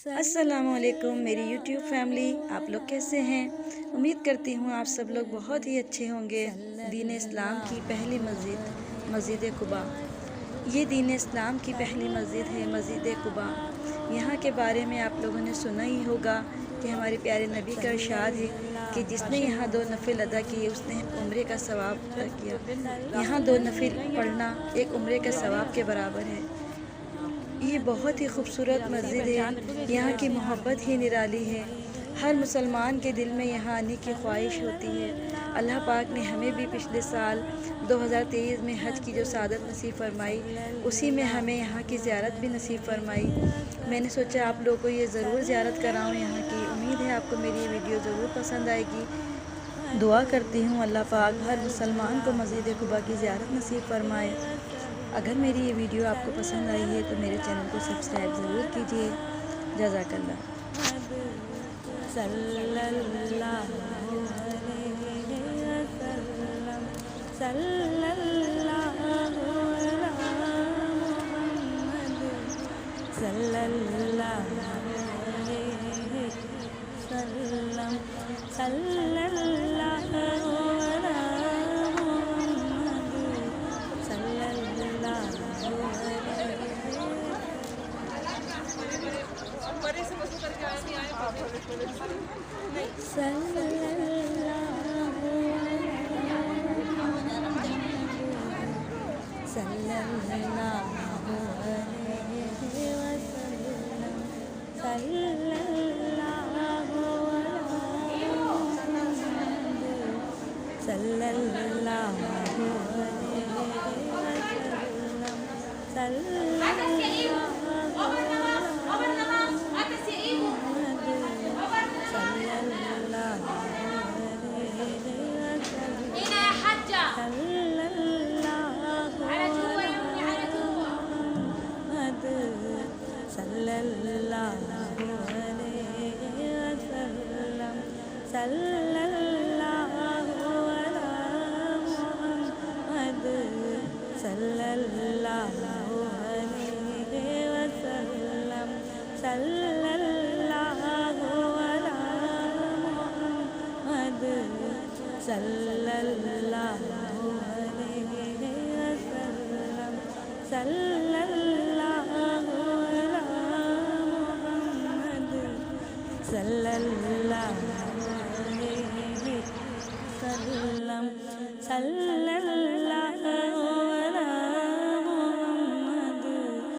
अस्सलामुअलैकुम मेरी YouTube family, आप लोग कैसे हैं। उम्मीद करती हूँ आप सब लोग बहुत ही अच्छे होंगे। दीन इस्लाम की पहली मस्जिद मस्जिद कुबा, ये दीन इस्लाम की पहली मस्जिद है मस्जिद कुबा। यहाँ के बारे में आप लोगों ने सुना ही होगा कि हमारे प्यारे नबी का इरशाद है कि जिसने यहाँ 2 नफिल अदा किए उसने उम्रे का सवाब अदा किया। यहाँ 2 नफिल पढ़ना एक उम्रे के सवाब के बराबर है। ये बहुत ही खूबसूरत मस्जिद है, यहाँ की मोहब्बत ही निराली है। हर मुसलमान के दिल में यहाँ आने की ख्वाहिश होती है। अल्लाह पाक ने हमें भी पिछले साल 2023 में हज की जो सादत नसीब फरमाई, उसी में हमें यहाँ की ज़ियारत भी नसीब फरमाई। मैंने सोचा आप लोगों को ये ज़रूर ज़ियारत कराऊँ यहाँ की। उम्मीद है आपको मेरी ये वीडियो ज़रूर पसंद आएगी। दुआ करती हूँ अल्लाह पाक हर मुसलमान को मस्जिद कुबा की ज़ियारत नसीब फरमाए। अगर मेरी ये वीडियो आपको पसंद आई है तो मेरे चैनल को सब्सक्राइब ज़रूर कीजिए। जज़ाकल्लाह। सल्लल्लाहु अलैहि वसल्लम।